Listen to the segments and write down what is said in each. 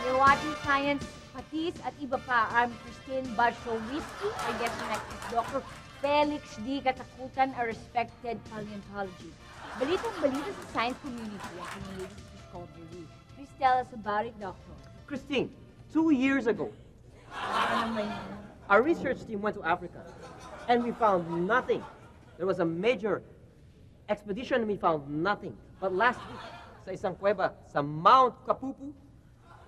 You're watching Science Patis at iba pa. I'm Christine Barshowiski. Our guest next is Dr. Felix D. Katakutan, a respected paleontologist. Balitang-balita sa science community at yung latest discovery. Please tell us about it, Doctor. Christine, 2 years ago, Ano naman yun? our research team went to Africa and we found nothing. There was a major expedition and we found nothing. But last week, sa isang kuweba sa Mount Kapupu,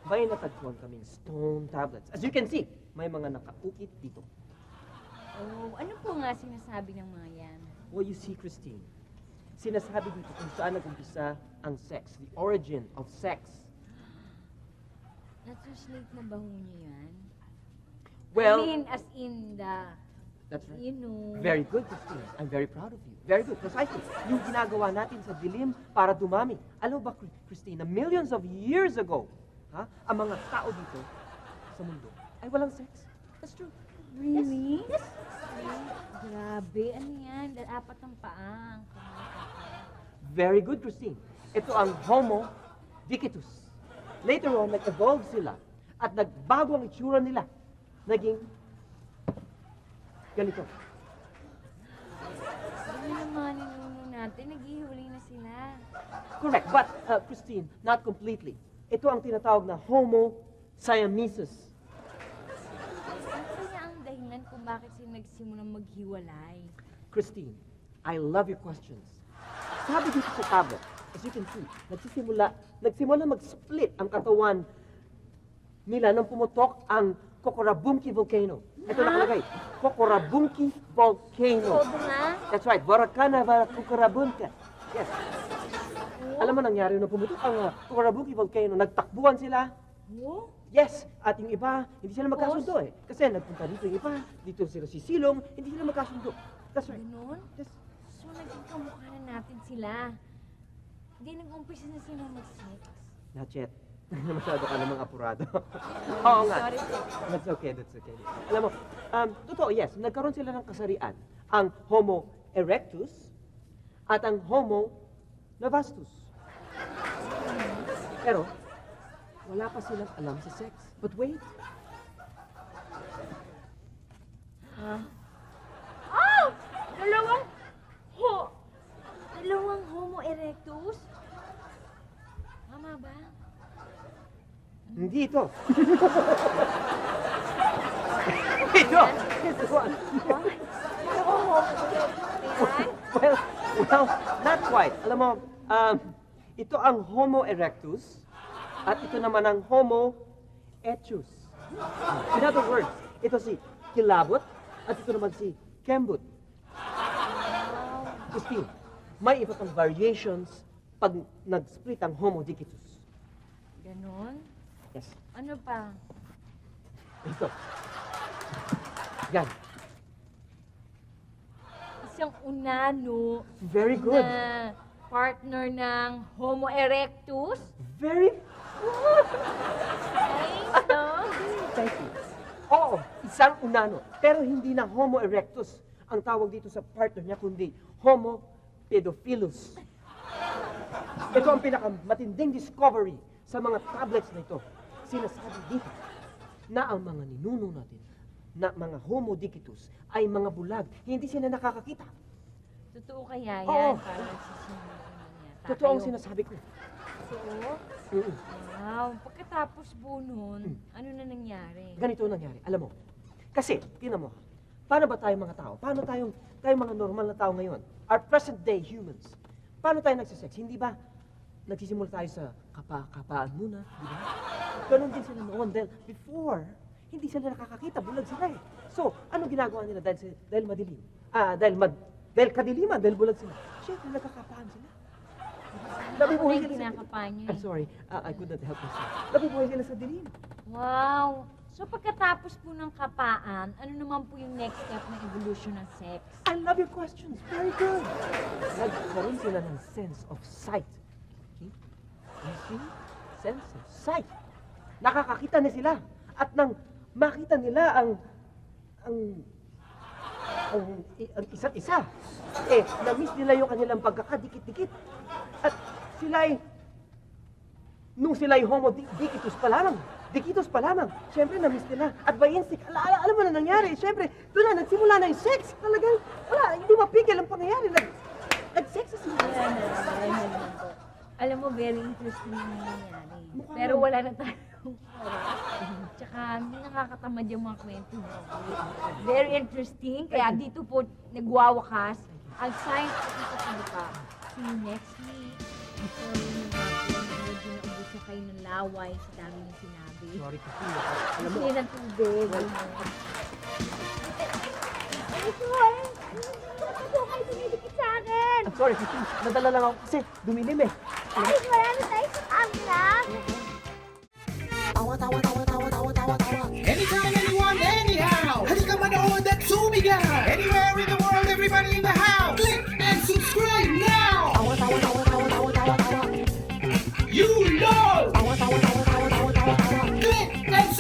may natagpuan kaming stone tablets. As you can see, may mga nakaukit dito. Oh, ano po nga sinasabi ng mga yan? Well, you see, Christine, sinasabi dito kung saan nag-umpisa ang sex, the origin of sex. Na-translate na ba ho niyo yan? Well, I mean, as in the, that's right. you know... Very good, Christine. I'm very proud of you. Very good. Precisely. Yung ginagawa natin sa dilim para dumami. Alam mo ba, Christine, na millions of years ago, ang mga tao dito sa mundo ay walang sex. That's true. Really? Yes. Grabe, ano yan? Apat ang paang. Very good, Christine. Ito ang Homo digitus. Later on, nag-evolve sila at nagbago ang itsura nila. Naging ganito. Ano naman ninuno natin? Naghihiwalay na sila. Correct. But, Christine, not completely. Ito ang tinatawag na Homo siamesis. Ano kaya ang dahilan kung bakit sila nagsimulang maghiwalay? Christine, I love your questions. Sabi dito sa tablet, as you can see, nagsimula mag-split ang katawan nila nang pumutok ang Kokorabunki volcano. Ito nakalagay, Kokorabunki volcano. Todo nga? That's right, Vorakana Kokorabunka. Yes. Alam mo nangyari nung pumutok ang Kokorabunki volcano, nagtakbuhan sila. Oh? Yes, at yung iba, hindi sila magkasundo eh. Kasi nagpunta dito yung iba, dito sila sisilong, hindi sila magkasundo. That's right. Ganun? Yes. So, naging kamukha na natin sila. Hindi nag-umpisa na sila mag-sex. Not yet. Masyado ka namang apurado. Oo nga. Sorry po. That's okay, that's okay. Alam mo, totoo, yes, nagkaroon sila ng kasarian. Ang Homo erectus at ang Homo navastus. Pero, wala pa silang alam sa sex. But wait. Oh! Dalawang Homo erectus? Tama ba? Hindi ito. Ito! This one. Dalawang Homo erectus? Well, not quite. Alam mo, ito ang Homo erectus at ito naman ang Homo erectus. In other words, ito si Kilabot at ito naman si Kembut. Christine, may iba pang variations pag nag-split ang Homo digitus. Ganon? Yes. Ano pa? Ito. Yan. Isang unano Very good. na partner ng Homo erectus? Very Nice, no? Thank you. Oo, isang unano. Pero hindi na Homo erectus ang tawag dito sa partner niya, kundi Homo pedophilus. Ito ang pinakamatinding discovery sa mga tablets na ito. Sinasabi dito na ang mga ninuno natin na mga Homo digitus ay mga bulag. Hindi sila nakakakita. Totoo kaya yan? Oo. Parang nagsisimula naman yata Totoo ang kayo. sinasabi ko. Totoo? Mm-mm. Wow. Pagkatapos po nun, ano na nangyari? Ganito ang nangyari. Alam mo, kasi, tingnan mo, paano ba tayong mga tao? Paano tayong mga normal na tao ngayon? Our present-day humans. Paano tayo nagsisex? Hindi ba nagsisimula tayo sa kapaan muna, di ba? Ganon din sila noon dahil before, hindi sila nakakakita, bulag sila eh. So, ano ginagawa nila dahil madilim? Dahil kadiliman, dahil bulag sila. Siyempre, nagkakapaan sila. Nabubuhay Ano yung sila sa... kinakapahan niyo I'm sorry, I could not help myself. Nabubuhay sila sa dilim. Wow. So pagkatapos po ng kapaan, ano naman po yung next step ng evolution ng sex? I love your questions. Very good. Nagkaroon sila ng sense of sight. Okay? You see? Sense of sight. Nakakakita na sila. At nang makita nila ang isa't isa, na-miss nila yung kanilang pagkakadikit-dikit. At nung sila'y Homo digitus pa lang, Dikitos pa lamang. Siyempre, na-miss nila. At by instinct, alam mo na nangyari. Siyempre, doon na, nagsimula na yung sex. Talagang, wala, hindi mapigil ang pangyayari. Nag-sex na sila. Ayan. Alam mo, very interesting yung nangyayari. Pero wala na tayong oras. Tsaka, hindi nakakatamad yung mga kwento mo. Very interesting. Kaya dito po nagwawakas ang science at ito pa. See you next week. Sorry naman po, medyo naubusan kayo ng laway sa dami ng sinabi. Sorry kasi. Alam mo, Hindi ng tubig. Ay, ano kayo dumidikit sa akin? I'm sorry, kasi nadala lang ako kasi dumilim eh. Ay, wala na tayo sa camera. Anytime, anyone, anyhow. Halika manood at sumigaw. Anywhere in the world, everybody in the house. Click and subscribe now. You know. Click and